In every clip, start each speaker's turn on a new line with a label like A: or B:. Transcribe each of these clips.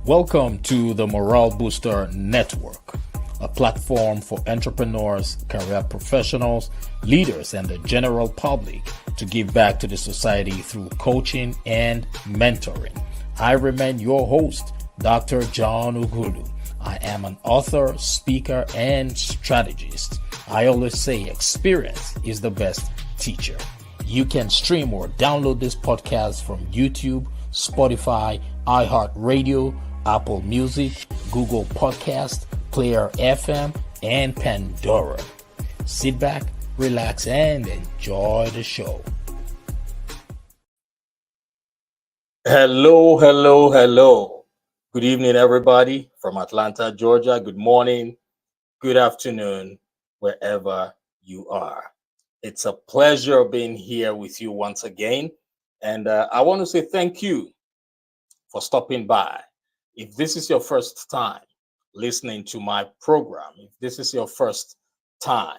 A: Welcome to the Morale Booster Network, a platform for entrepreneurs, career professionals, leaders, and the general public to give back to the society through coaching and mentoring. I remain your host, Dr. John Ugulu. I am an author, speaker, and strategist. I always say experience is the best teacher. You can stream or download this podcast from YouTube, Spotify, iHeartRadio, Apple Music, Google Podcast, Player FM, and Pandora. Sit back, relax, and enjoy the show. Hello. Good evening, everybody from Atlanta, Georgia. Good morning, good afternoon, wherever you are. It's a pleasure being here with you once again. And I want to say thank you for stopping by. If this is your first time listening to my program, if this is your first time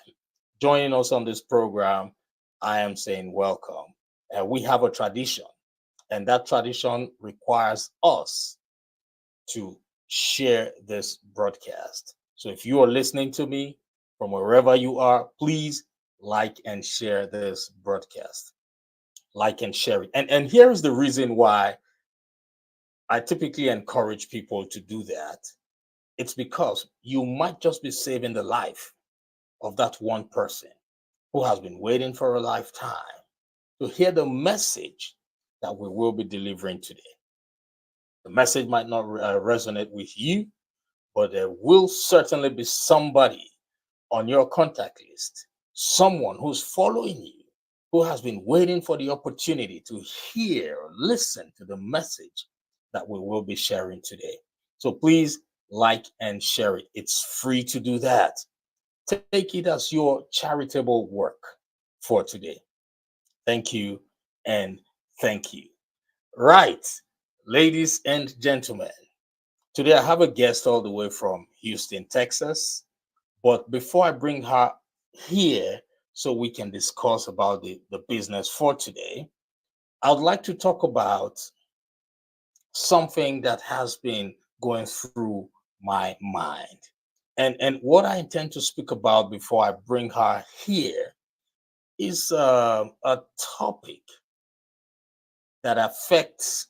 A: joining us on this program, I am saying welcome. We have a tradition, and that tradition requires us to share this broadcast. So if you are listening to me from wherever you are, please like and share this broadcast. Like and share it. And here is the reason why I typically encourage people to do that. It's because you might just be saving the life of that one person who has been waiting for a lifetime to hear the message that we will be delivering today. The message might not resonate with you, but there will certainly be somebody on your contact list, someone who's following you, who has been waiting for the opportunity to hear or listen to the message that we will be sharing today. So please like and share it. It's free to do that. Take it as your charitable work for today. Thank you and thank you. Right, ladies and gentlemen, today I have a guest all the way from Houston, Texas. But before I bring her here so we can discuss about the business for today, I would like to talk about something that has been going through my mind. And what I intend to speak about before I bring her here is a topic that affects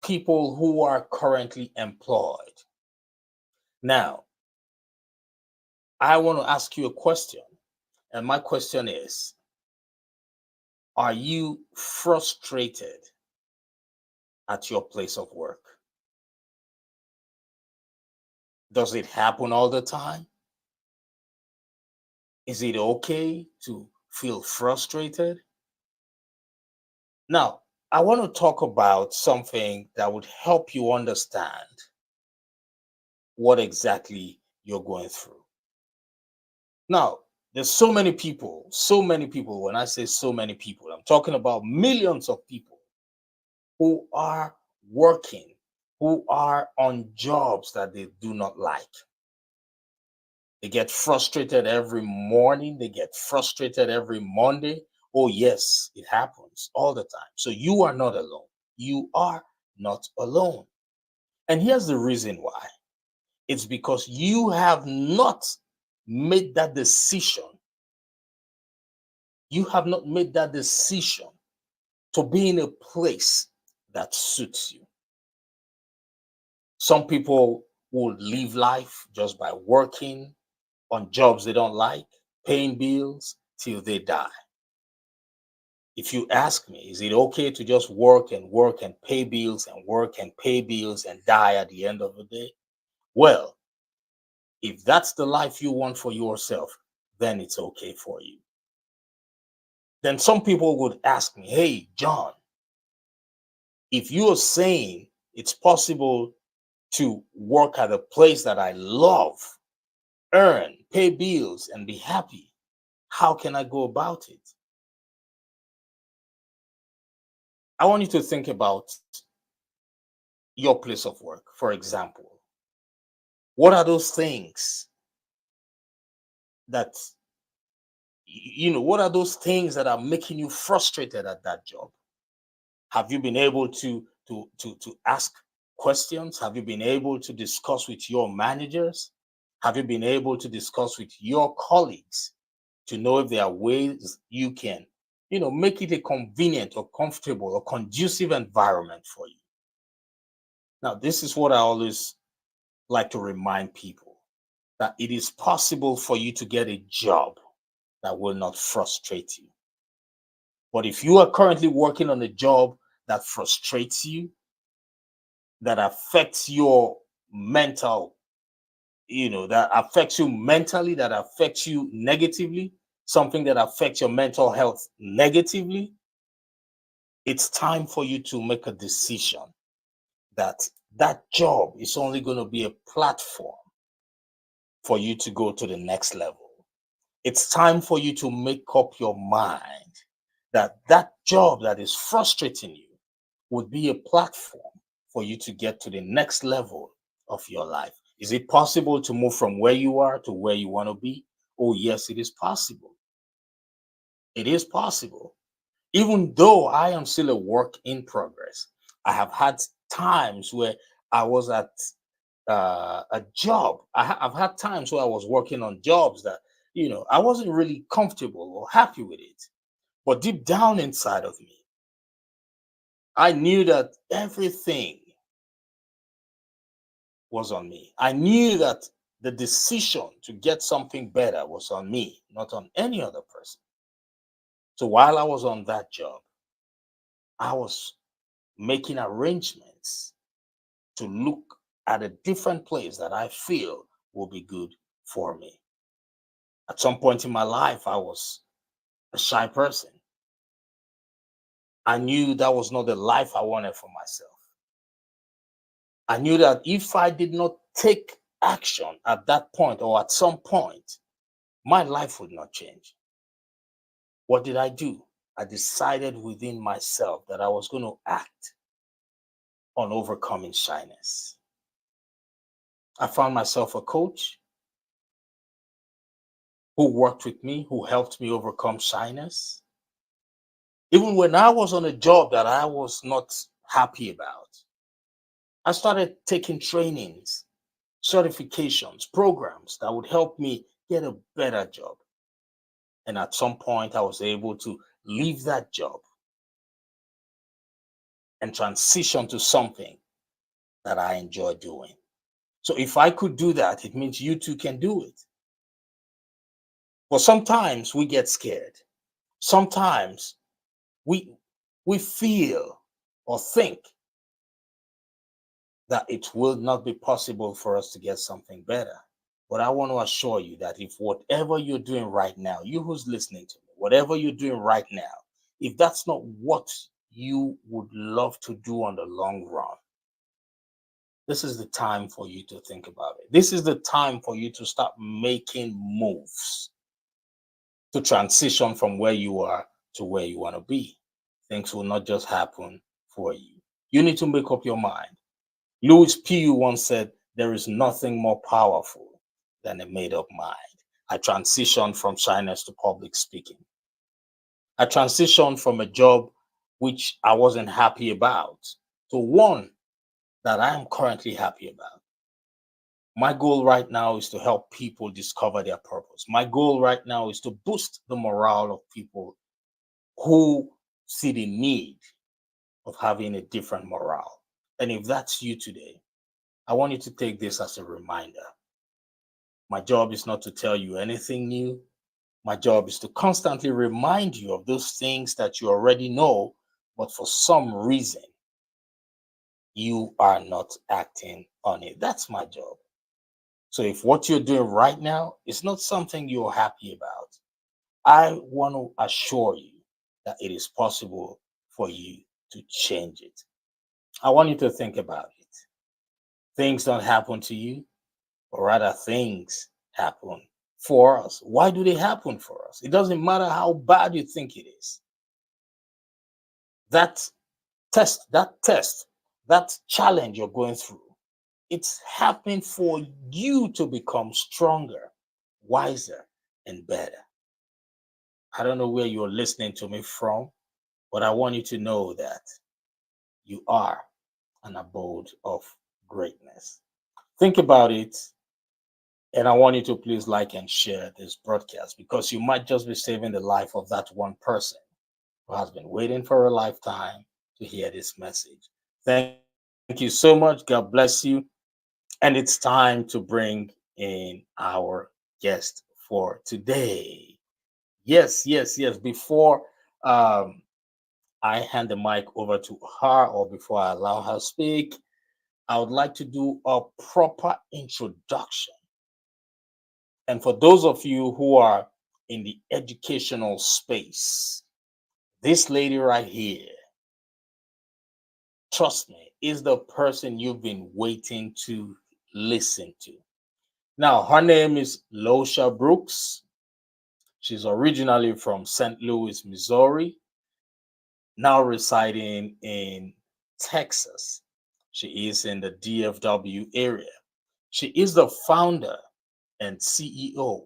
A: people who are currently employed. Now, I want to ask you a question. And my question is, are you frustrated at your place of work? Does it happen all the time? Is it okay to feel frustrated? Now, I want to talk about something that would help you understand what exactly you're going through. Now, there's so many people. When I say so many people, I'm talking about millions of people who are working, who are on jobs that they do not like. They get frustrated every morning. They get frustrated every Monday. Oh, yes, it happens all the time. So you are not alone. You are not alone. And here's the reason why. It's because you have not made that decision. You have not made that decision to be in a place that suits you. Some people will live life just by working on jobs they don't like, paying bills till they die. If you ask me, is it okay to just work and pay bills and work and pay bills and die at the end of the day? Well, if that's the life you want for yourself, then it's okay for you. Then some people would ask me, hey, John, if you're saying it's possible to work at a place that I love, earn, pay bills, and be happy, how can I go about it? I want you to think about your place of work, for example. What are those things that, what are those things that are making you frustrated at that job? Have you been able to ask questions? Have you been able to discuss with your managers? Have you been able to discuss with your colleagues to know if there are ways you can, make it a convenient or comfortable or conducive environment for you? Now, this is what I always like to remind people, that it is possible for you to get a job that will not frustrate you. But if you are currently working on a job that frustrates you, that affects your mental, that affects you mentally, that affects you negatively, something that affects your mental health negatively, it's time for you to make a decision that that job is only going to be a platform for you to go to the next level. It's time for you to make up your mind that that job that is frustrating you would be a platform for you to get to the next level of your life. Is it possible to move from where you are to where you want to be? Oh, yes, it is possible. It is possible. Even though I am still a work in progress, I have had times where I was at a job. I've had times where I was working on jobs that, I wasn't really comfortable or happy with it. But deep down inside of me, I knew that everything was on me. I knew that the decision to get something better was on me, not on any other person. So while I was on that job, I was making arrangements to look at a different place that I feel will be good for me. At some point in my life, I was a shy person. I knew that was not the life I wanted for myself. I knew that if I did not take action at that point or at some point, my life would not change. What did I do? I decided within myself that I was going to act on overcoming shyness. I found myself a coach who worked with me, who helped me overcome shyness. Even when I was on a job that I was not happy about, I started taking trainings, certifications, programs that would help me get a better job. And at some point, I was able to leave that job and transition to something that I enjoy doing. So if I could do that, it means you too can do it. But sometimes we get scared. Sometimes we feel or think that it will not be possible for us to get something better. But I want to assure you that if whatever you're doing right now, you who's listening to me, whatever you're doing right now, if that's not what you would love to do on the long run, this is the time for you to think about it. This is the time for you to start making moves to transition from where you are to where you want to be. Things will not just happen for you. You need to make up your mind. Louis P. once said, there is nothing more powerful than a made up mind. I transitioned from shyness to public speaking. I transitioned from a job which I wasn't happy about to one that I am currently happy about. My goal right now is to help people discover their purpose. My goal right now is to boost the morale of people who see the need of having a different morale. And if that's you today, I want you to take this as a reminder. My job is not to tell you anything new. My job is to constantly remind you of those things that you already know, but for some reason, you are not acting on it. That's my job. So if what you're doing right now is not something you're happy about, I want to assure you that it is possible for you to change it. I want you to think about it. Things don't happen to you, or rather, things happen for us. Why do they happen for us? It doesn't matter how bad you think it is. That that challenge you're going through, it's happening for you to become stronger, wiser, and better. I don't know where you're listening to me from, but I want you to know that you are an abode of greatness. Think about it, and I want you to please like and share this broadcast because you might just be saving the life of that one person who has been waiting for a lifetime to hear this message. Thank you so much. God bless you. And it's time to bring in our guest for today. Yes. Before um, I hand the mic over to her or before I allow her to speak, I would like to do a proper introduction. And for those of you who are in the educational space, this lady right here, trust me, is the person you've been waiting to listen to. Now, her name is Locha Brooks. She's originally from St. Louis, Missouri, now residing in Texas. She is in the DFW area. She is the founder and CEO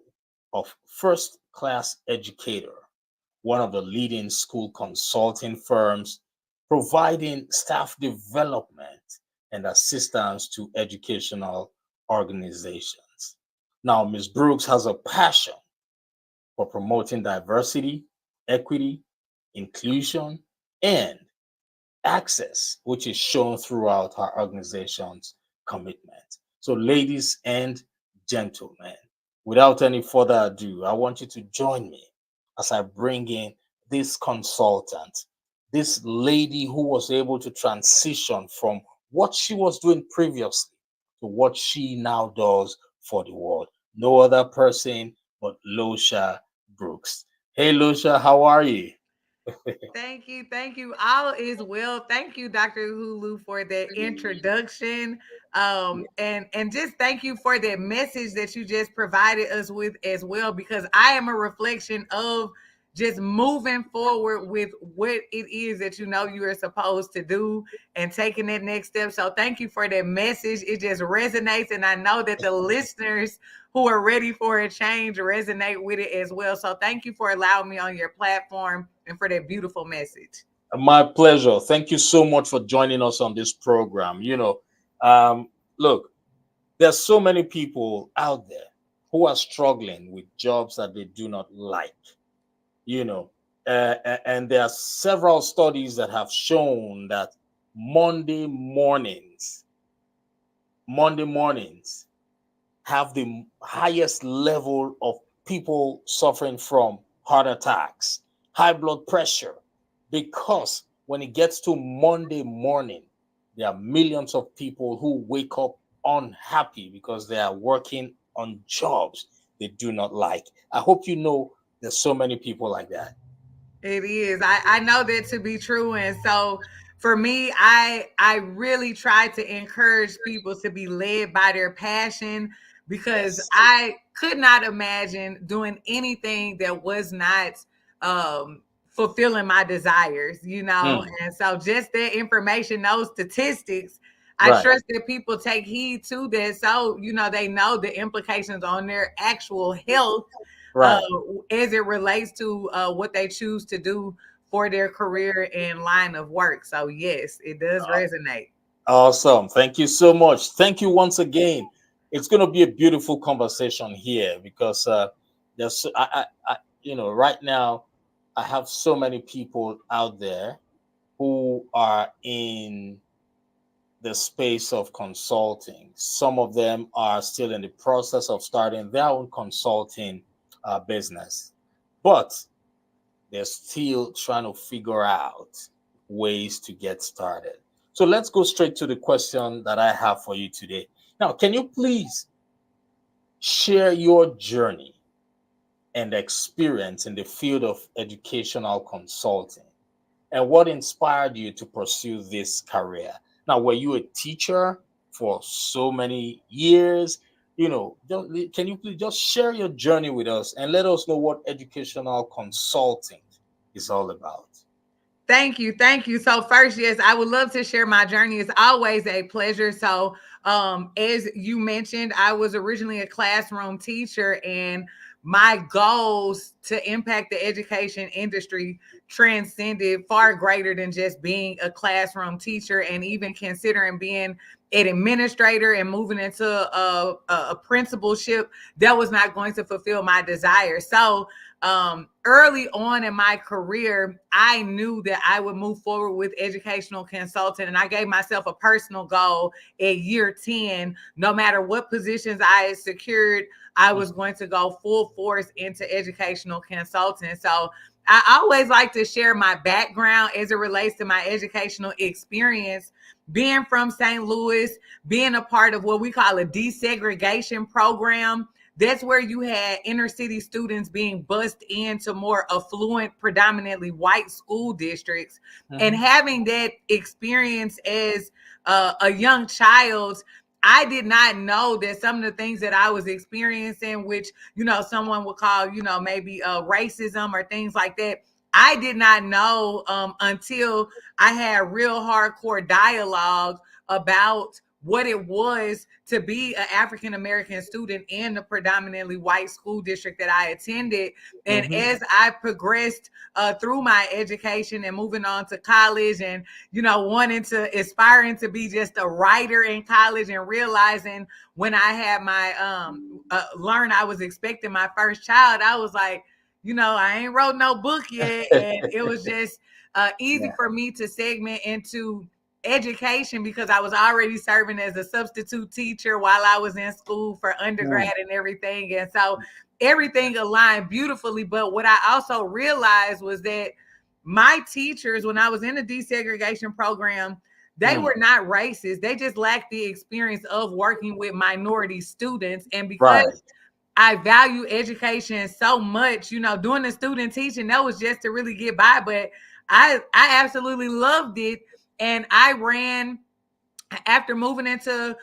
A: of First Class Educator, one of the leading school consulting firms providing staff development and assistance to educational organizations. Now, Ms. Brooks has a passion for promoting diversity, equity, inclusion, and access, which is shown throughout our organization's commitment. So, ladies and gentlemen, without any further ado, I want you to join me as I bring in this consultant, this lady who was able to transition from what she was doing previously to what she now does for the world. No other person but Locha Brooks. Hey, Locha, how are you?
B: Thank you. Thank you. All is well. Thank you, Dr. Hulu, for that introduction. And just thank you for that message that you just provided us with as well, because I am a reflection of just moving forward with what it is that you are supposed to do and taking that next step. So thank you for that message. It just resonates. And I know that the listeners who are ready for a change resonate with it as well. So thank you for allowing me on your platform and for that beautiful message.
A: My pleasure. Thank you so much for joining us on this program. Um, look, there's so many people out there who are struggling with jobs that they do not like, you know, and there are several studies that have shown that Monday mornings, Monday mornings have the highest level of people suffering from heart attacks, high blood pressure, because when it gets to Monday morning, there are millions of people who wake up unhappy because they are working on jobs they do not like. I hope you know there's so many people like that.
B: It is. I know that to be true. And so for me, I really try to encourage people to be led by their passion, because
A: Yes.
B: I could not imagine doing anything that was not um fulfilling my desires.
A: Mm,
B: And so just that information, those statistics, I
A: right,
B: trust that people take heed to that, so they know the implications on their actual health, uh,
A: right.
B: as it relates to what they choose to do for their career and line of work. So yes, it does resonate.
A: Awesome. Thank you so much. Thank you once again. It's going to be a beautiful conversation here because there's right now I have so many people out there who are in the space of consulting. Some of them are still in the process of starting their own consulting business, but they're still trying to figure out ways to get started. So let's go straight to the question that I have for you today. Now, can you please share your journey and experience in the field of educational consulting and what inspired you to pursue this career? Now, were you a teacher for so many years? Can you please just share your journey with us and let us know what educational consulting is all about?
B: Thank you. Thank you. So first, yes, I would love to share my journey. It's always a pleasure. So as you mentioned, I was originally a classroom teacher, and my goals to impact the education industry transcended far greater than just being a classroom teacher, and even considering being an administrator and moving into a principalship, that was not going to fulfill my desire. So early on in my career, I knew that I would move forward with educational consultant, and I gave myself a personal goal at year 10. No matter what positions I had secured, I was going to go full force into educational consulting. So I always like to share my background as it relates to my educational experience. Being from St. Louis, being a part of what we call a desegregation program, that's where you had inner city students being bused into more affluent, predominantly white school districts. And having that experience as a young child, I did not know that some of the things that I was experiencing, which, someone would call, maybe racism or things like that, I did not know until I had real hardcore dialogue about what it was to be an African American student in the predominantly white school district that I attended. And as I progressed through my education and moving on to college, and aspiring to be just a writer in college, and realizing when I had my learn I was expecting my first child, I was like, I ain't wrote no book yet, and it was just easy for me to segment into education because I was already serving as a substitute teacher while I was in school for undergrad and everything. And so everything aligned beautifully. But what I also realized was that my teachers, when I was in the desegregation program, they were not racist. They just lacked the experience of working with minority students. And because I value education so much, doing the student teaching, that was just to really get by. But I absolutely loved it. And I ran, after moving into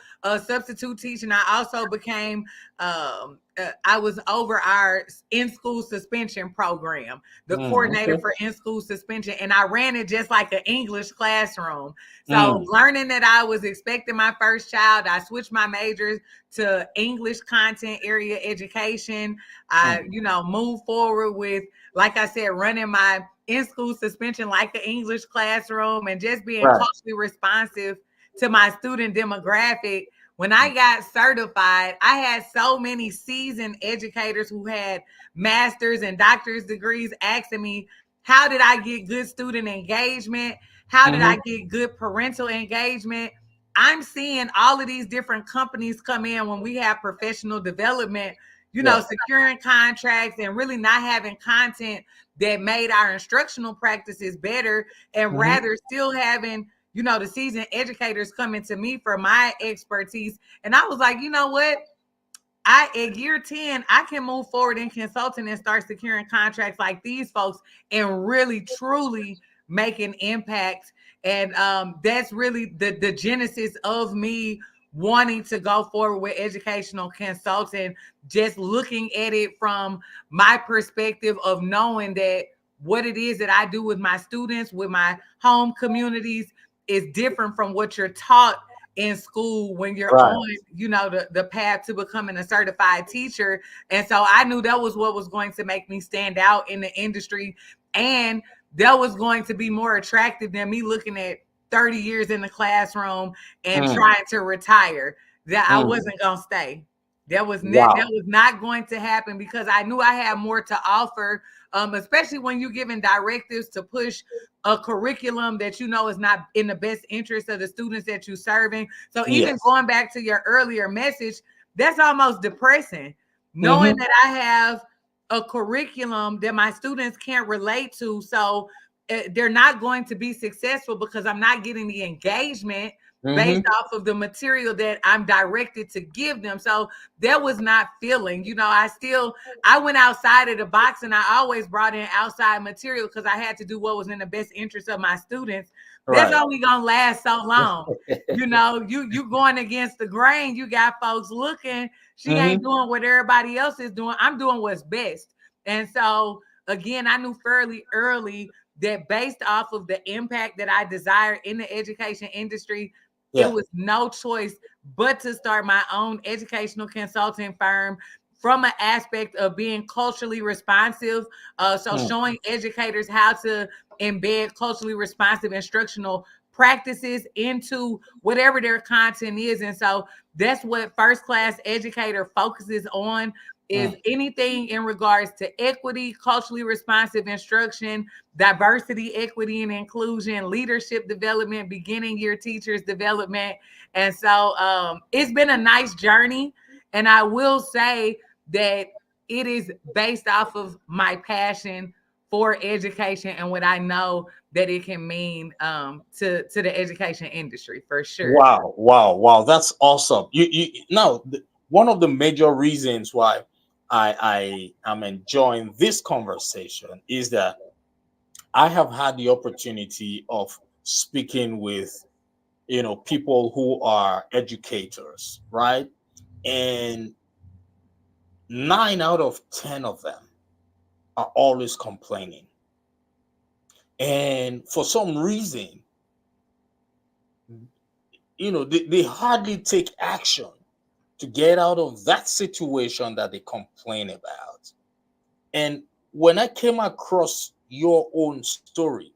B: substitute teaching, I also became, I was over our in-school suspension program, the coordinator for in-school suspension, and I ran it just like an English classroom. So learning that I was expecting my first child, I switched my majors to English content area education. I, moved forward with, like I said, running my in-school suspension like an English classroom, and just being closely responsive to my student demographic. When I got certified, I had so many seasoned educators who had master's and doctor's degrees asking me, how did I get good student engagement? How did I get good parental engagement? I'm seeing all of these different companies come in when we have professional development, securing contracts and really not having content that made our instructional practices better, and rather still having the seasoned educators coming to me for my expertise. And I was like, you know what? At year 10, I can move forward in consulting and start securing contracts like these folks and really, truly make an impact. And that's really the genesis of me wanting to go forward with educational consulting, just looking at it from my perspective of knowing that what it is that I do with my students, with my home communities, is different from what you're taught in school when you're on, the path to becoming a certified teacher. And so I knew that was what was going to make me stand out in the industry. And that was going to be more attractive than me looking at 30 years in the classroom and trying to retire. That I wasn't going to stay. That was not going to happen, because I knew I had more to offer, especially when you're giving directives to push a curriculum that is not in the best interest of the students that you're serving. So even going back to your earlier message, that's almost depressing, knowing that I have a curriculum that my students can't relate to. So they're not going to be successful because I'm not getting the engagement based off of the material that I'm directed to give them. So that was not filling. I went outside of the box, and I always brought in outside material because I had to do what was in the best interest of my students. That's only gonna last so long. You going against the grain. You got folks looking. She ain't doing what everybody else is doing. I'm doing what's best. And so again, I knew fairly early that based off of the impact that I desire in the education industry, it was no choice but to start my own educational consulting firm, from an aspect of being culturally responsive. So showing educators how to embed culturally responsive instructional practices into whatever their content is. And so that's what First Class Educator focuses on, is
A: Mm.
B: anything in regards to equity, culturally responsive instruction, diversity, equity, and inclusion, leadership development, beginning year teachers development. And so it's been a nice journey. And I will say that it is based off of my passion for education and what I know that it can mean to the education industry, for sure.
A: Wow, wow, wow. That's awesome. One of the major reasons why I am enjoying this conversation is that I have had the opportunity of speaking with, people who are educators, right? And 9 out of 10 of them are always complaining. And for some reason, they hardly take action to get out of that situation that they complain about. And when I came across your own story,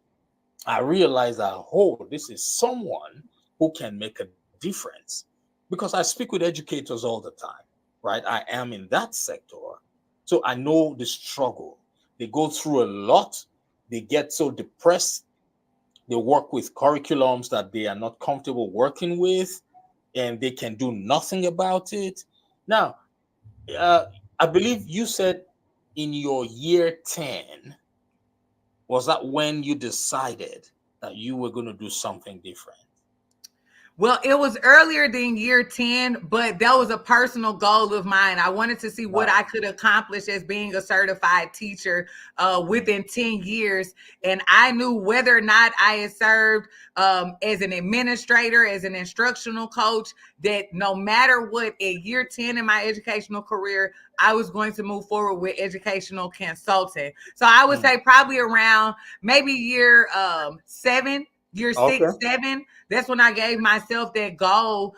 A: I realized that, oh, this is someone who can make a difference. Because I speak with educators all the time, right? I am in that sector. So I know the struggle. They go through a lot. They get so depressed. They work with curriculums that they are not comfortable working with, and they can do nothing about it. Now, uh, I believe you said in your year 10, was that when you decided that you were going to do something different?
B: Well, it was earlier than year 10, but that was a personal goal of mine. I wanted to see what
A: Right.
B: I could accomplish as being a certified teacher within 10 years. And I knew whether or not I had served as an administrator, as an instructional coach, that no matter what, at year 10 in my educational career, I was going to move forward with educational consulting. So I would
A: Mm.
B: say probably around maybe year 7, year
A: Okay.
B: 6, 7. That's when I gave myself that goal,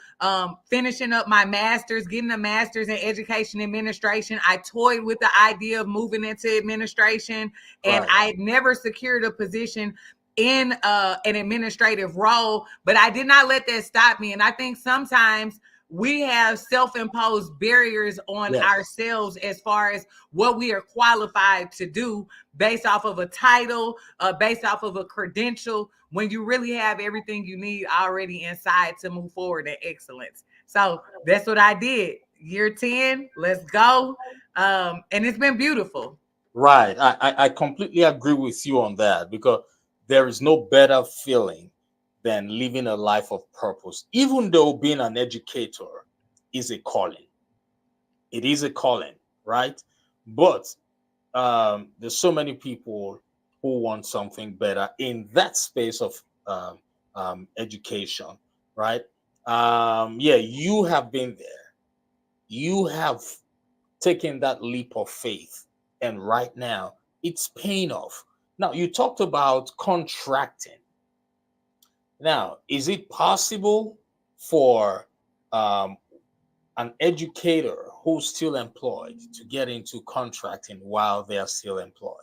B: finishing up my master's, getting a master's in education administration. I toyed with the idea of moving into administration, and
A: Right.
B: I had never secured a position in an administrative role, but I did not let that stop me. And I think sometimes we have self-imposed barriers on
A: Yes.
B: ourselves as far as what we are qualified to do based off of a title, based off of a credential, when you really have everything you need already inside to move forward in excellence. So that's what I did. Year 10, let's go. And it's been beautiful.
A: Right. I completely agree with you on that, because there is no better feeling than living a life of purpose. Even though being an educator is a calling, it is a calling, right? But there's so many people who want something better in that space of education, right? Yeah, you have been there. You have taken that leap of faith, and right now it's paying off. Now, you talked about contracting. Now, is it possible for um, an educator who's still employed to get into contracting while they are still employed?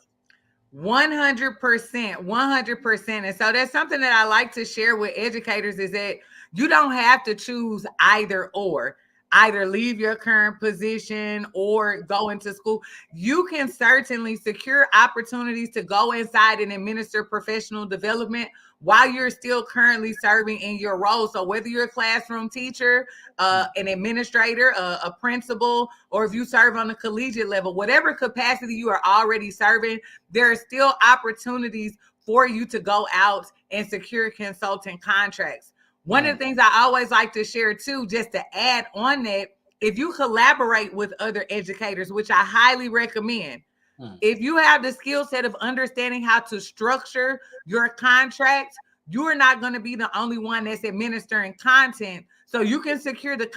B: 100%, 100%. And so that's something that I like to share with educators, is that you don't have to choose either or. Either leave your current position or go into school. You can certainly secure opportunities to go inside and administer professional development while you're still currently serving in your role. So whether you're a classroom teacher,
A: Mm.
B: an administrator, a principal, or if you serve on the collegiate level, whatever capacity you are already serving, there are still opportunities for you to go out and secure consulting contracts. One of
A: Mm.
B: the things I always like to share too, just to add on that, if you collaborate with other educators, which I highly recommend,
A: Mm.
B: if you have the skill set of understanding how to structure your contract, you are not going to be the only one that's administering content. So you can secure the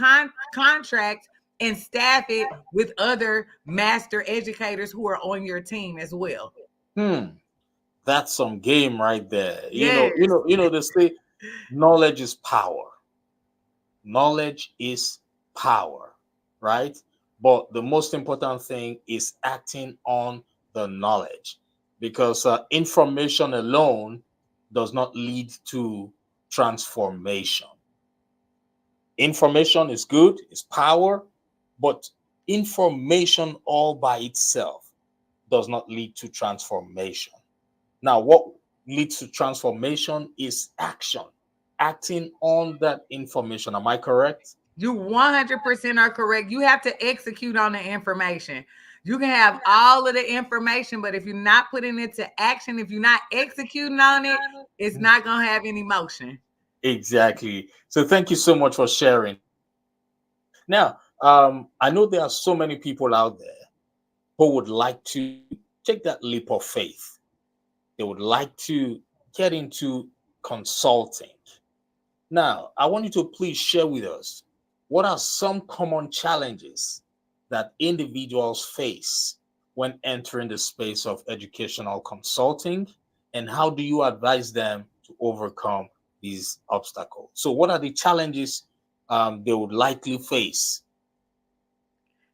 B: contract and staff it with other master educators who are on your team as well.
A: Hmm. That's some game right there.
B: Yes.
A: They say knowledge is power. Knowledge is power, right? But the most important thing is acting on the knowledge. because information alone does not lead to transformation. Information is good, it's power, but information all by itself does not lead to transformation. Now, what leads to transformation is action, acting on that information. Am I correct?
B: You 100% are correct. You have to execute on the information. You can have all of the information, but if you're not putting it to action, if you're not executing on it, it's not going to have any motion.
A: Exactly. So thank you so much for sharing. Now, I know there are so many people out there who would like to take that leap of faith. They would like to get into consulting. Now, I want you to please share with us what are some common challenges that individuals face when entering the space of educational consulting, and how do you advise them to overcome these obstacles? So, what are the challenges they would likely face?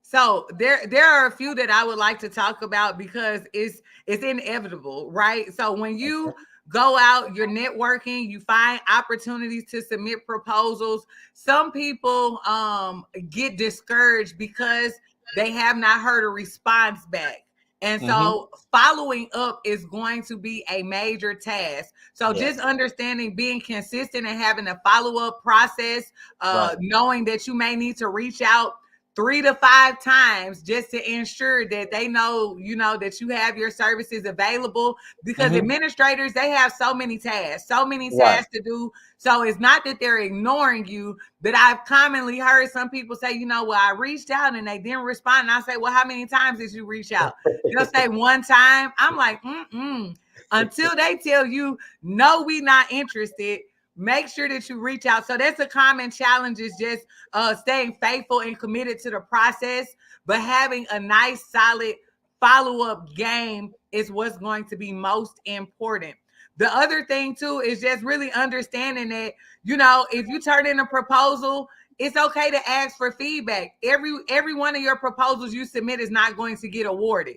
B: So there are a few that I would like to talk about because it's inevitable, right? So when you go out, you're networking, you find opportunities to submit proposals. Some people get discouraged because they have not heard a response back. And
A: Mm-hmm.
B: so following up is going to be a major task. So just
A: Yes.
B: understanding, being consistent and having a follow-up process,
A: Right.
B: knowing that you may need to reach out 3 to 5 times just to ensure that they know, that you have your services available, because
A: Mm-hmm.
B: administrators, they have so many
A: Right.
B: tasks to do. So it's not that they're ignoring you, but I've commonly heard some people say, well, I reached out and they didn't respond. And I say, well, how many times did you reach out? They'll say one time. I'm like, until they tell you, no, we not interested, make sure that you reach out. So that's a common challenge, is just staying faithful and committed to the process, but having a nice, solid follow-up game is what's going to be most important. The other thing too is just really understanding that, if you turn in a proposal, it's okay to ask for feedback. Every one of your proposals you submit is not going to get awarded.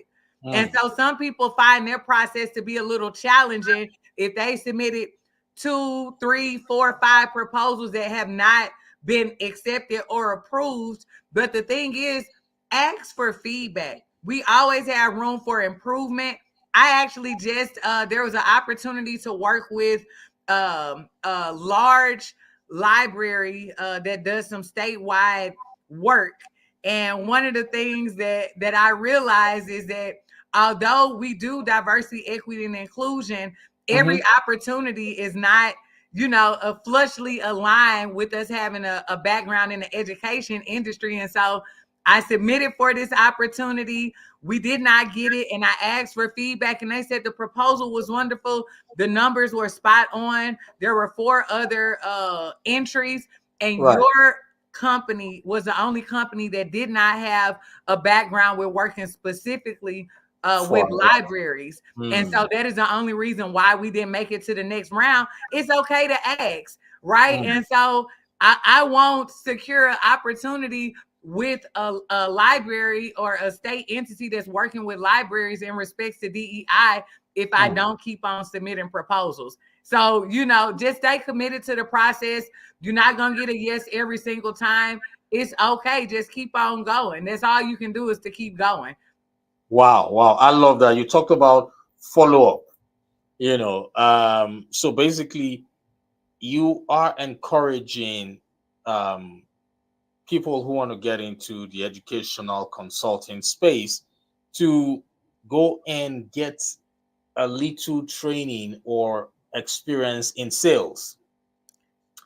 B: And
A: Mm.
B: so some people find their process to be a little challenging if they submitted 2, 3, 4, 5 proposals that have not been accepted or approved. But the thing is, ask for feedback. We always have room for improvement. I actually just there was an opportunity to work with a large library that does some statewide work. And one of the things that I realized is that although we do diversity, equity, and inclusion, every
A: Mm-hmm.
B: opportunity is not, a flushly aligned with us having a background in the education industry. And so I submitted for this opportunity. We did not get it. And I asked for feedback, and they said the proposal was wonderful. The numbers were spot on. There were 4 other entries, and
A: Right.
B: your company was the only company that did not have a background with working specifically with
A: For
B: libraries. And
A: mm.
B: so that is the only reason why we didn't make it to the next round. It's okay to ask, right?
A: Mm.
B: And so I won't secure an opportunity with a library or a state entity that's working with libraries in respects to DEI if I
A: Mm.
B: don't keep on submitting proposals. So, just stay committed to the process. You're not going to get a yes every single time. It's okay. Just keep on going. That's all you can do, is to keep going.
A: Wow, wow. I love that. You talked about follow up, so basically you are encouraging um, people who want to get into the educational consulting space to go and get a little training or experience in sales,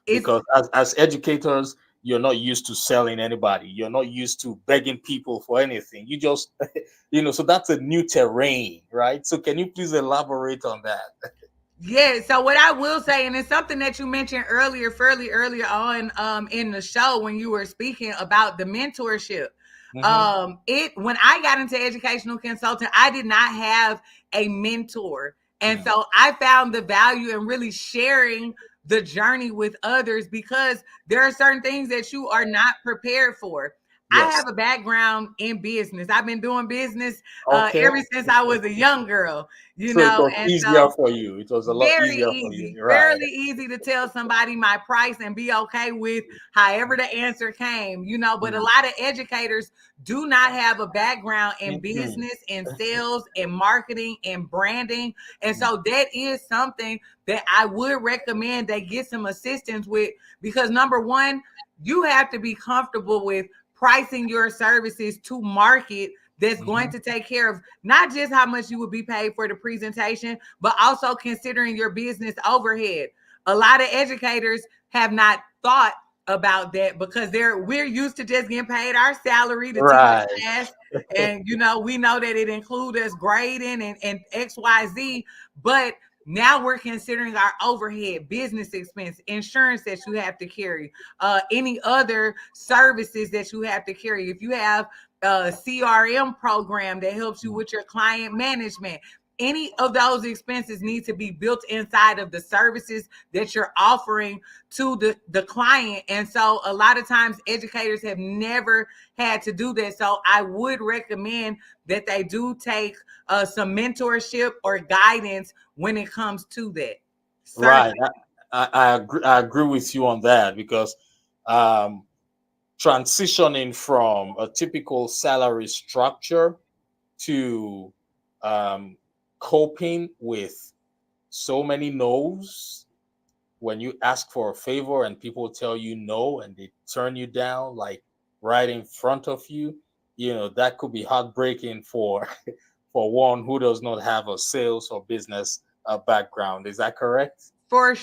B: It's
A: because as educators, you're not used to selling anybody, you're not used to begging people for anything, you just so that's a new terrain, right? So can you please elaborate on that?
B: Yeah, so what I will say, and it's something that you mentioned earlier, fairly earlier on in the show when you were speaking about the mentorship.
A: Hmm.
B: It when I got into educational consulting, I did not have a mentor. And
A: Mm.
B: so I found the value in really sharing the journey with others, because there are certain things that you are not prepared for. I
A: Yes.
B: have a background in business. I've been doing business
A: Okay.
B: ever since I was a young girl,
A: So it was
B: and
A: easier
B: so
A: for you. It was a lot
B: very
A: easier for
B: easy,
A: you. Right.
B: fairly easy to tell somebody my price and be okay with however the answer came, but a
A: Mm.
B: lot of educators do not have a background in
A: Mhm.
B: business and sales and marketing and branding. And
A: Mm.
B: so that is something that I would recommend they get some assistance with, because number one, you have to be comfortable with pricing your services to market that's going
A: Mhm.
B: to take care of not just how much you would be paid for the presentation, but also considering your business overhead. A lot of educators have not thought about that because we're used to just getting paid our salary to teach
A: Right.
B: a class. And we know that it includes us grading and XYZ, but now we're considering our overhead, business expense, insurance that you have to carry, any other services that you have to carry. If you have a CRM program that helps you
A: Mm.
B: with your client management, any of those expenses need to be built inside of the services that you're offering to the client. And so a lot of times educators have never had to do that. So I would recommend that they do take some mentorship or guidance when it comes to that.
A: Right.
B: Certainly.
A: I agree with you on that because um, transitioning from a typical salary structure to um, coping with so many no's when you ask for a favor and people tell you no and they turn you down like right in front of you, that could be heartbreaking for for one who does not have a sales or business background. Is that correct?
B: For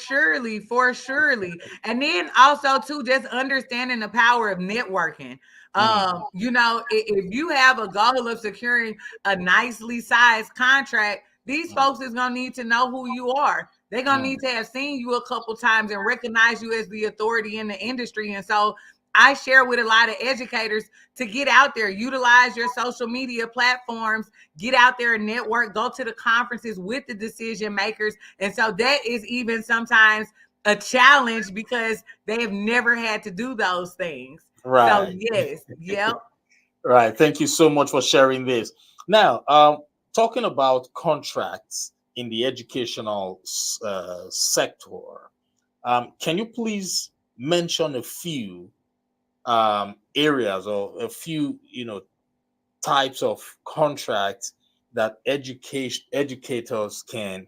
B: surely. And then also too, just understanding the power of networking.
A: Mm,
B: If you have a goal of securing a nicely sized contract, these
A: mm,
B: folks is gonna need to know who you are. They're gonna
A: mm.
B: need to have seen you a couple times and recognize you as the authority in the industry. And so I share with a lot of educators to get out there, utilize your social media platforms, get out there and network, go to the conferences with the decision makers. And so that is even sometimes a challenge because they have never had to do those things. So
A: Right.
B: yes, yep.
A: Right. Thank you so much for sharing this. Now, talking about contracts in the educational sector, can you please mention a few areas or a few, types of contracts that educators can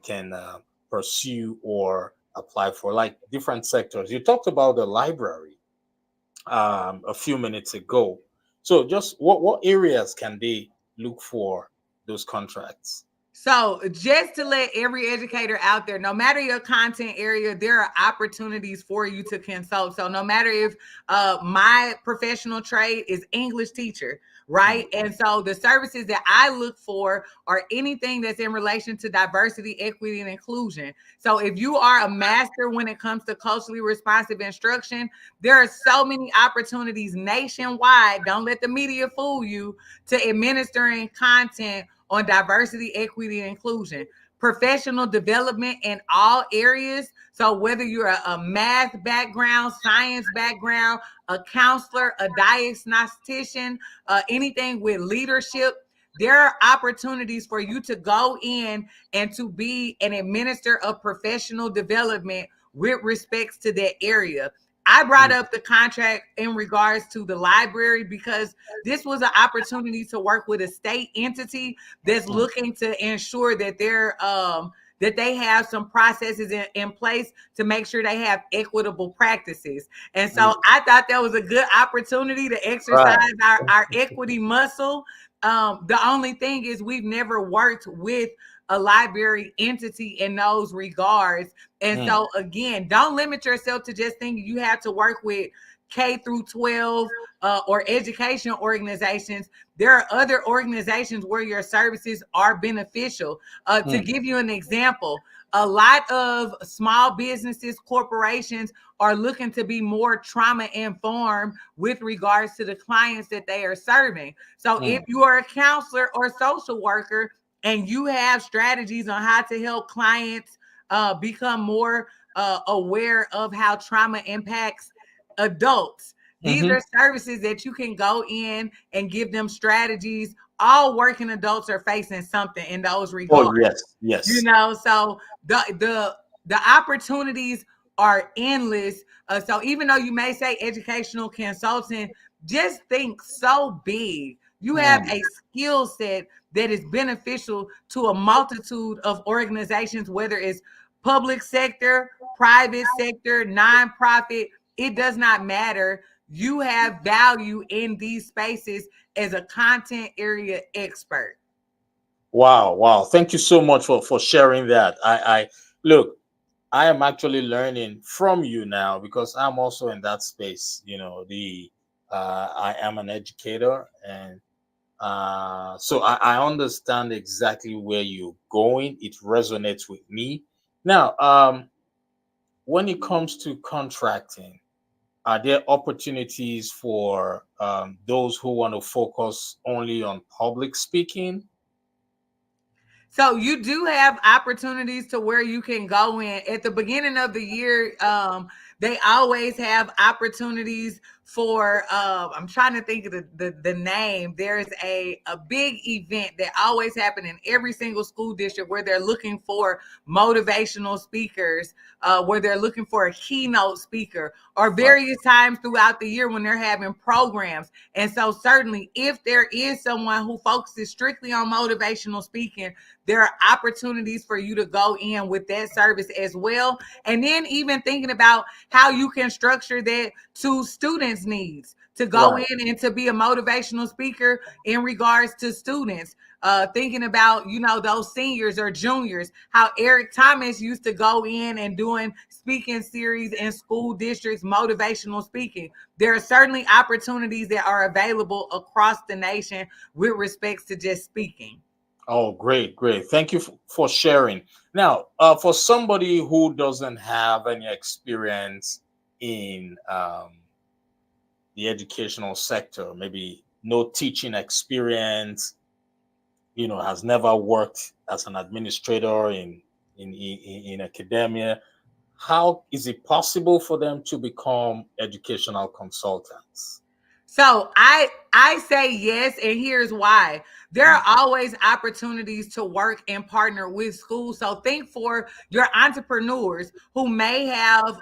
A: pursue or apply for, like different sectors? You talked about the library a few minutes ago. So just what areas can they look for those contracts?
B: So, just to let every educator out there, no matter your content area, there are opportunities for you to consult. So, no matter if my professional trade is English teacher,
A: Mm,
B: right? And so, the services that I look for are anything that's in relation to diversity, equity, and inclusion. So, if you are a master when it comes to culturally responsive instruction, there are so many opportunities nationwide. Don't let the media fool you to administering content on diversity, equity, and inclusion, professional development in all areas. So whether you're a math background, science background, a counselor, a diagnostician, anything with leadership, there are opportunities for you to go in and to be an administrator of professional development with respects to that area. I brought
A: mm,
B: up the contract in regards to the library because this was an opportunity to work with a state entity that's
A: mm,
B: looking to ensure that that they have some processes in place to make sure they have equitable practices. And so
A: mm.
B: I thought that was a good opportunity to exercise
A: Right.
B: our equity muscle. The only thing is we've never worked with a library entity in those regards. And
A: Mm,
B: so again, don't limit yourself to just thinking you have to work with K through 12 or education organizations. There are other organizations where your services are beneficial. To
A: mm,
B: give you an example, a lot of small businesses, corporations are looking to be more trauma informed with regards to the clients that they are serving. So if
A: mm,
B: you are a counselor or social worker and you have strategies on how to help clients become more aware of how trauma impacts adults, These are services that you can go in and give them strategies. All working adults are facing something in those
A: Oh,
B: regards.
A: yes,
B: You
A: yes.
B: know, so the opportunities are endless. So even though you may say educational consultant, just think so big. You have
A: Mm.
B: a skill set that is beneficial to a multitude of organizations, whether it's public sector, private sector, nonprofit. It does not matter. You have value in these spaces as a content area expert.
A: Wow, wow. Thank you so much for sharing that. I look, I am actually learning from you now because I'm also in that space. I am an educator, and so I understand exactly where you're going. It resonates with me. Now, when it comes to contracting, are there opportunities for those who want to focus only on public speaking?
B: So you do have opportunities to where you can go in at the beginning of the year. They always have opportunities for. I'm trying to think of the name. There's a big event that always happen in every single school district where they're looking for motivational speakers, where they're looking for a keynote speaker, or
A: Right.
B: various times throughout the year when they're having programs. And so certainly, if there is someone who focuses strictly on motivational speaking, there are opportunities for you to go in with that service as well. And then even thinking about how you can structure that to students' needs to go
A: Right.
B: in and to be a motivational speaker in regards to students. Thinking about, those seniors or juniors, how Eric Thomas used to go in and doing speaking series in school districts, motivational speaking. There are certainly opportunities that are available across the nation with respects to just speaking.
A: Oh, great, great. Thank you for sharing. Now, for somebody who doesn't have any experience in the educational sector, maybe no teaching experience, has never worked as an administrator in academia, how is it possible for them to become educational consultants?
B: So I say yes, and here's why. There are
A: Mm.
B: always opportunities to work and partner with schools. So think for your entrepreneurs who may have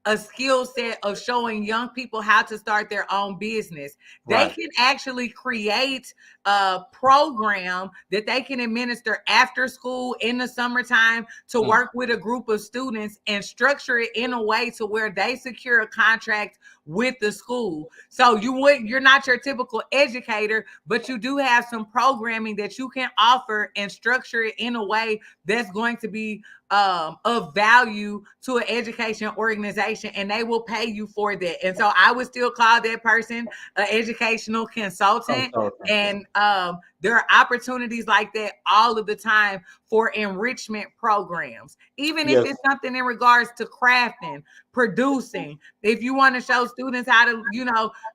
B: a skill set of showing young people how to start their own business. They
A: Right.
B: can actually create a program that they can administer after school in the summertime to
A: Mm.
B: work with a group of students and structure it in a way to where they secure a contract with the school. So you're not your typical educator, but you do have some programming that you can offer and structure it in a way that's going to be of value to an education organization, and they will pay you for that. And so I would still call that person an educational consultant.
A: Consultant, yeah.
B: And there are opportunities like that all of the time for enrichment programs, even if
A: Yes.
B: it's something in regards to crafting, producing. If you want to show students how to,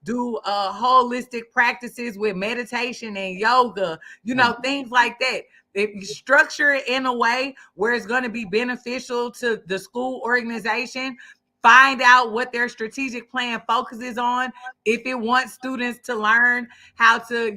B: do holistic practices with meditation and yoga,
A: Mm.
B: things like that. If you structure it in a way where it's going to be beneficial to the school organization, find out what their strategic plan focuses on. If it wants students to learn how to,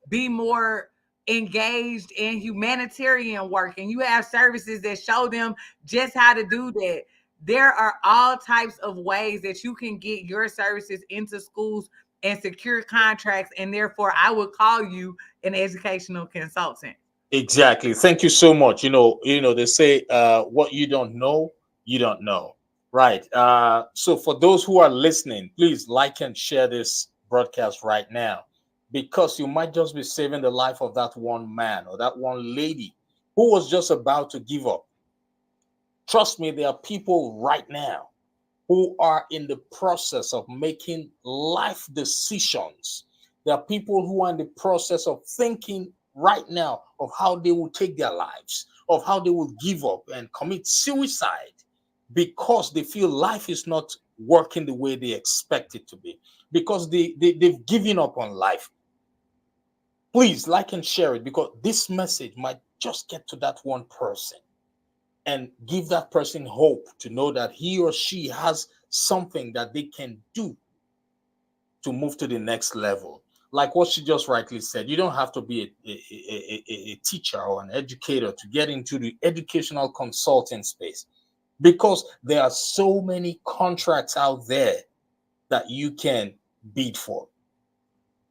B: be more engaged in humanitarian work, and you have services that show them just how to do that. There are all types of ways that you can get your services into schools and secure contracts, and therefore I would call you an educational consultant.
A: Exactly. Thank you so much. They say what you don't know, you don't know. Right. So for those who are listening, please like and share this broadcast right now, because you might just be saving the life of that one man or that one lady who was just about to give up. Trust me, there are people right now who are in the process of making life decisions. There are people who are in the process of thinking right now of how they will take their lives, of how they will give up and commit suicide because they feel life is not working the way they expect it to be, because they've given up on life. Please like and share it, because this message might just get to that one person and give that person hope to know that he or she has something that they can do to move to the next level. Like what she just rightly said, you don't have to be a teacher or an educator to get into the educational consulting space, because there are so many contracts out there that you can bid for.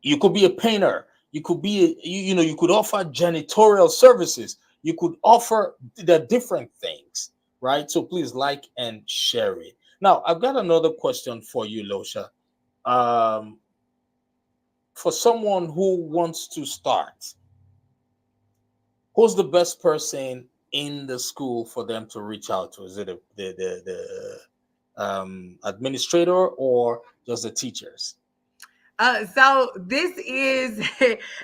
A: You could be a painter. You could be, you could offer janitorial services. You could offer the different things, right? So please like and share it. Now, I've got another question for you, Locha. Um, for someone who wants to start, who's the best person in the school for them to reach out to? Is it the administrator or just the teachers?
B: So this is,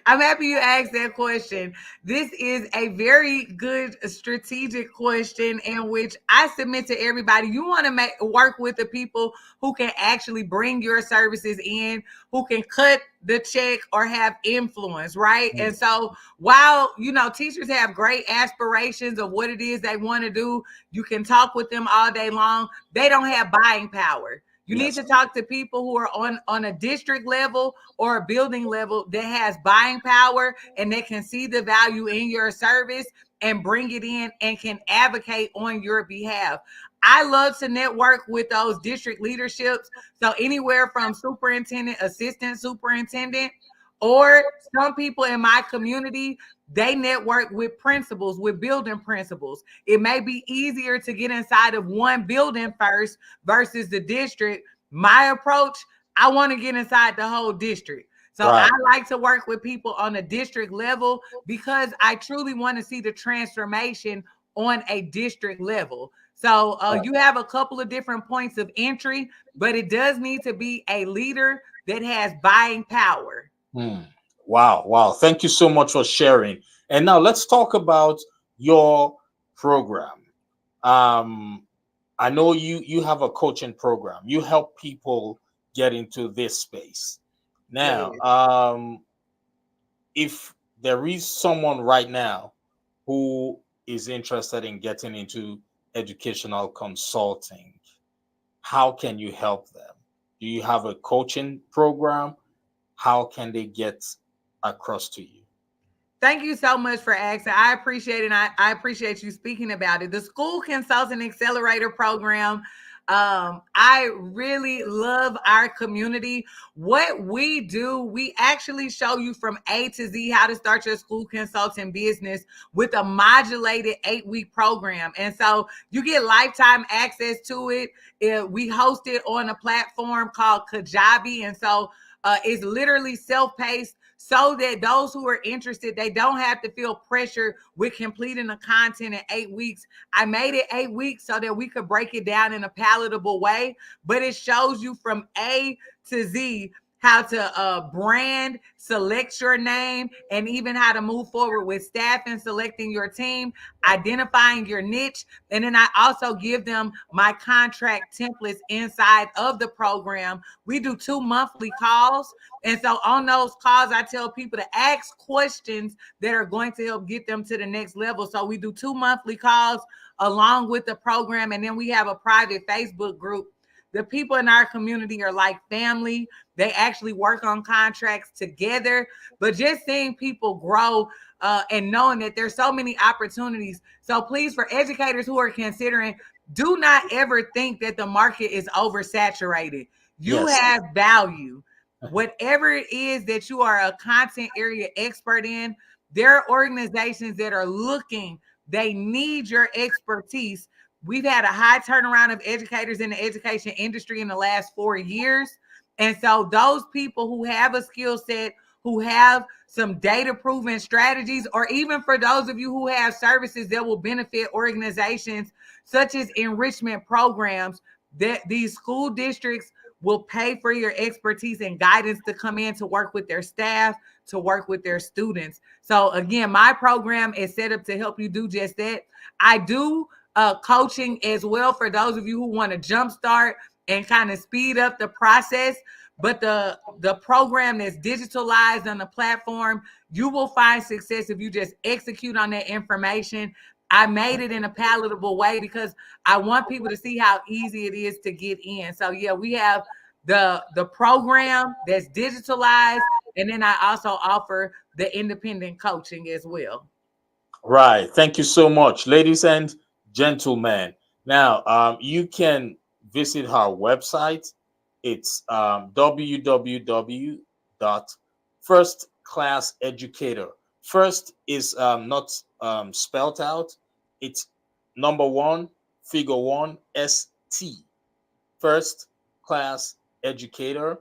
B: I'm happy you asked that question. This is a very good strategic question in which I submit to everybody. You want to work with the people who can actually bring your services in, who can cut the check or have influence, right? And so while, teachers have great aspirations of what it is they want to do, you can talk with them all day long. They don't have buying power. You need to talk to people who are on a district level or a building level that has buying power and they can see the value in your service and bring it in and can advocate on your behalf. I love to network with those district leaderships. So anywhere from superintendent, assistant superintendent, or some people in my community, they network with principals, with building principals. It may be easier to get inside of one building first versus the district. My approach, I want to get inside the whole district. So I like to work with people on a district level because I truly want to see the transformation on a district level. So you have a couple of different points of entry, but it does need to be a leader that has buying power.
A: Wow, wow. Thank you so much for sharing. And now let's talk about your program. Um, I know you have a coaching program. You help people get into this space. Now,
B: Yes.
A: if there is someone right now who is interested in getting into educational consulting, how can you help them? Do you have a coaching program? How can they get across to you?
B: Thank you so much for asking. I appreciate it. I appreciate you speaking about it. The School Consulting Accelerator Program. I really love our community. What we do, we actually show you from A to Z how to start your school consulting business with a modulated 8-week program. And so you get lifetime access to it. We host it on a platform called Kajabi. And so it's literally self-paced, so that those who are interested, they don't have to feel pressure with completing the content in 8 weeks. I made it 8 weeks so that we could break it down in a palatable way, but it shows you from A to Z how to brand, select your name, and even how to move forward with staffing, selecting your team, identifying your niche. And then I also give them my contract templates inside of the program. We do 2 monthly calls. And so on those calls, I tell people to ask questions that are going to help get them to the next level. So we do 2 monthly calls along with the program. And then we have a private Facebook group. The people in our community are like family. They actually work on contracts together. But just seeing people grow and knowing that there's so many opportunities. So please, for educators who are considering, do not ever think that the market is oversaturated. You have value. Whatever it is that you are a content area expert in, there are organizations that are looking, they need your expertise. We've had a high turnaround of educators in the education industry in the last 4 years. And so those people who have a skill set, who have some data proven strategies, or even for those of you who have services that will benefit organizations such as enrichment programs, that these school districts will pay for your expertise and guidance to come in to work with their staff, to work with their students. So again, my program is set up to help you do just that. I do coaching as well for those of you who want to jumpstart and kind of speed up the process. But the program that's digitalized on the platform, you will find success if you just execute on that information. I made it in a palatable way because I want people to see how easy it is to get in. So yeah, we have the program that's digitalized, and then I also offer the independent coaching as well.
A: Right. Thank you so much, ladies and gentlemen. Now, you can visit our website. It's www dot first class educator. First is not spelled out. It's number one, figure one, ST. First class educator.com.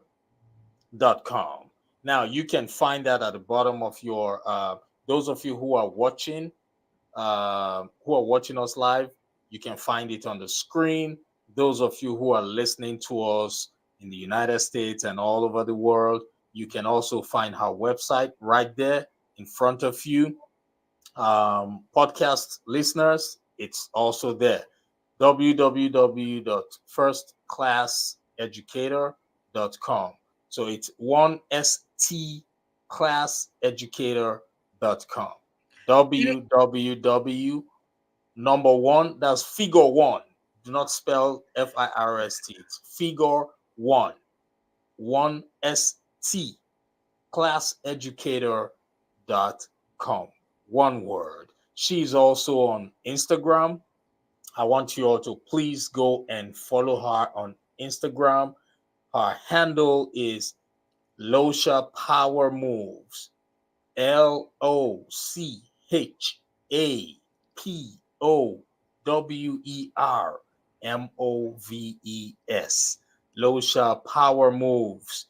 A: Now, you can find that at the bottom of your, those of you who are watching us live, you can find it on the screen. Those of you who are listening to us in the United States and all over the world, you can also find our website right there in front of you. Podcast listeners, it's also there, www.firstclasseducator.com. So it's one st classeducator.com. www number one, that's figure one. Do not spell FIRST. It's figure one. One ST classeducator.com. One word. She's also on Instagram. I want you all to please go and follow her on Instagram. Her handle is Locha Power Moves. LOCHAPOWERMOVES. Locha Power Moves.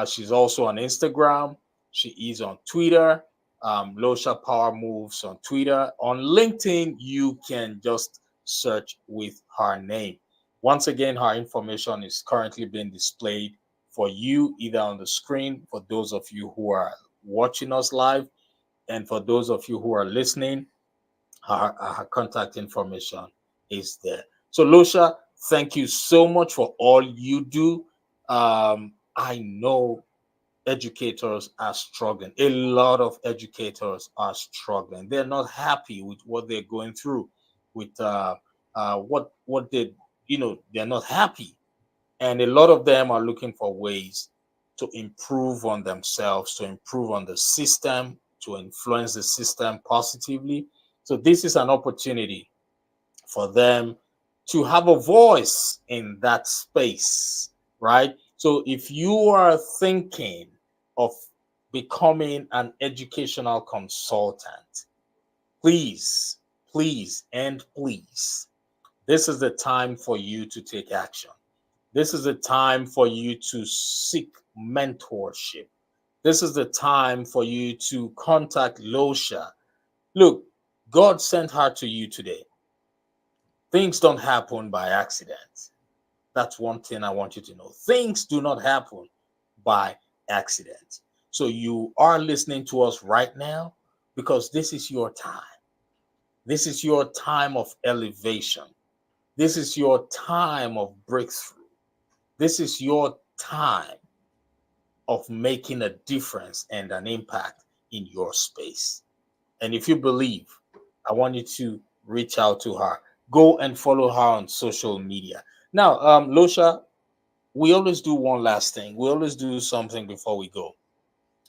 A: She's also on Instagram. She is on Twitter. Locha Power Moves on Twitter. On LinkedIn, you can just search with her name. Once again, her information is currently being displayed for you either on the screen for those of you who are watching us live, and for those of you who are listening, her contact information is there. So, Locha, thank you so much for all you do. I know educators are struggling. A lot of educators are struggling. They're not happy with what they're going through, with what they, they're not happy, and a lot of them are looking for ways to improve on themselves, to improve on the system, to influence the system positively. So this is an opportunity for them to have a voice in that space, right? So if you are thinking of becoming an educational consultant, please, please, and please, this is the time for you to take action. This is the time for you to seek mentorship. This is the time for you to contact Locha. Look, God sent her to you today. Things don't happen by accident. That's one thing I want you to know. Things do not happen by accident. So you are listening to us right now because this is your time. This is your time of elevation. This is your time of breakthrough. This is your time of making a difference and an impact in your space. And if you believe, I want you to reach out to her. Go and follow her on social media. Now, Locha, we always do one last thing. We always do something before we go.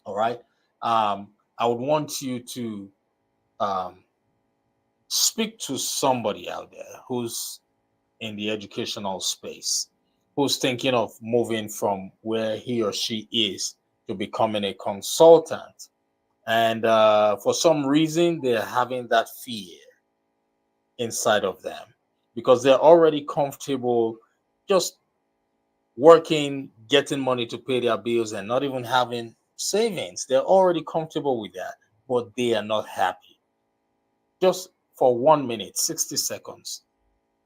A: All right. I would want you to um, speak to somebody out there who's in the educational space, who's thinking of moving from where he or she is to becoming a consultant. And for some reason, they're having that fear inside of them because they're already comfortable just working, getting money to pay their bills, and not even having savings. They're already comfortable with that, but they are not happy. Just for 1 minute, 60 seconds,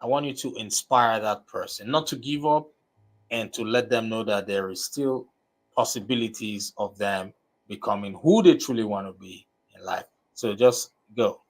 A: I want you to inspire that person not to give up and to let them know that there is still possibilities of them becoming who they truly want to be in life. So just go.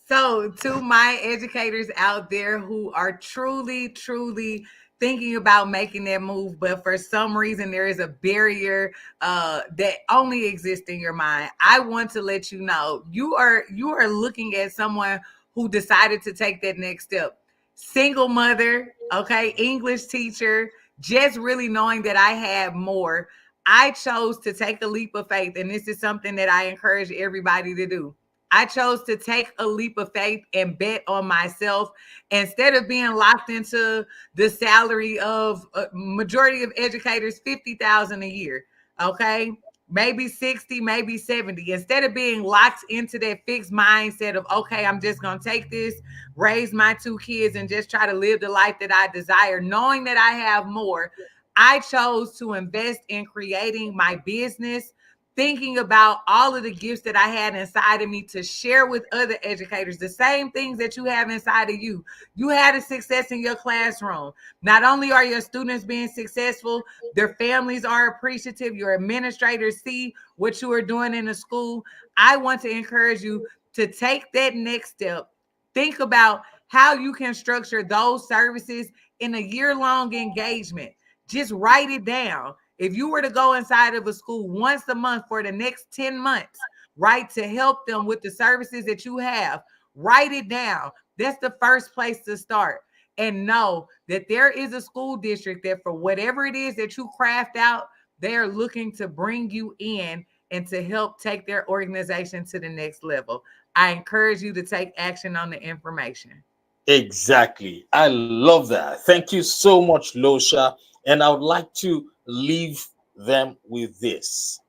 B: So, to my educators out there who are truly, truly thinking about making that move, but for some reason there is a barrier that only exists in your mind, I want to let you know you are looking at someone who decided to take that next step. Single mother, okay, English teacher, just really knowing that I had more, I chose to take a leap of faith. And this is something that I encourage everybody to do. I chose to take a leap of faith and bet on myself instead of being locked into the salary of a majority of educators, 50,000 a year. Okay. Maybe 60, maybe 70. Instead of being locked into that fixed mindset of, okay, I'm just going to take this, raise my two kids, and just try to live the life that I desire, knowing that I have more, I chose to invest in creating my business, thinking about all of the gifts that I had inside of me to share with other educators, the same things that you have inside of you. You had a success in your classroom. Not only are your students being successful, their families are appreciative, your administrators see what you are doing in the school. I want to encourage you to take that next step. Think about how you can structure those services in a year-long engagement. Just write it down. If you were to go inside of a school once a month for the next 10 months, right, to help them with the services that you have, write it down. That's the first place to start. And know that there is a school district that, for whatever it is that you craft out, they are looking to bring you in and to help take their organization to the next level. I encourage you to take action on the information.
A: Exactly. I love that. Thank you so much, Losha. And I would like to leave them with this.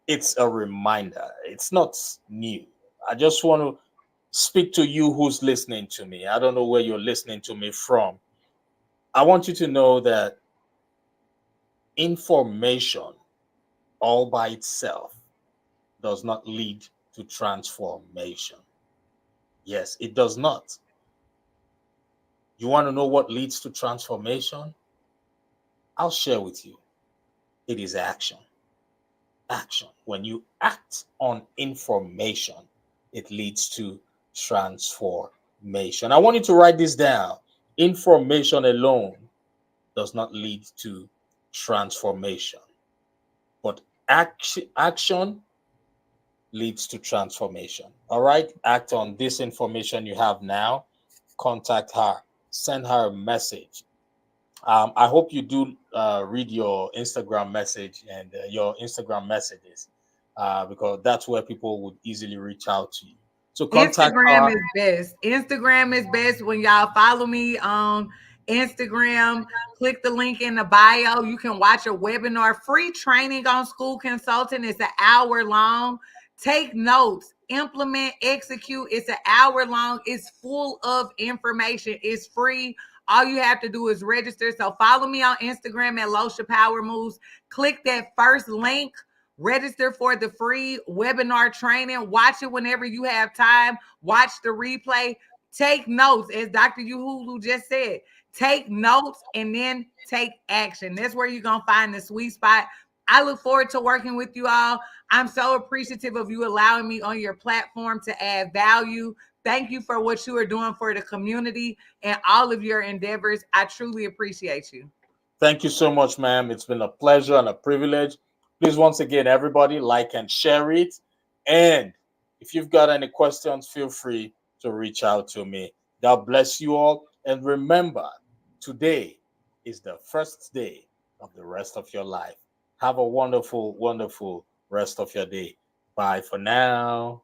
A: It's a reminder, it's not new. I just want to speak to you who's listening to me. I don't know where you're listening to me from. I want you to know that information all by itself does not lead to transformation. Yes, it does not. You want to know what leads to transformation? I'll share with you. It is action. Action. When you act on information, it leads to transformation. I want you to write this down. Information alone does not lead to transformation, but action leads to transformation. All right, act on this information you have now. Contact her, send her a message. I hope you do read your Instagram message and your Instagram messages, because that's where people would easily reach out to you. So contact
B: Instagram
A: her.
B: is best. Instagram is best. When y'all follow me on Instagram, click the link in the bio. You can watch a webinar, free training on school consulting. It's an hour long. Take notes, implement, execute. It's an hour long. It's full of information. It's free. All you have to do is register. So follow me on Instagram at Locha Power Moves. Click that first link, register for the free webinar training. Watch it whenever you have time. Watch the replay. Take notes, as Dr. Uhulu just said. Take notes and then take action. That's where you're going to find the sweet spot. I look forward to working with you all. I'm so appreciative of you allowing me on your platform to add value. Thank you for what you are doing for the community and all of your endeavors. I truly appreciate you.
A: Thank you so much, ma'am. It's been a pleasure and a privilege. Please, once again, everybody, like and share it. And if you've got any questions, feel free to reach out to me. God bless you all. And remember, today is the first day of the rest of your life. Have a wonderful, wonderful rest of your day. Bye for now.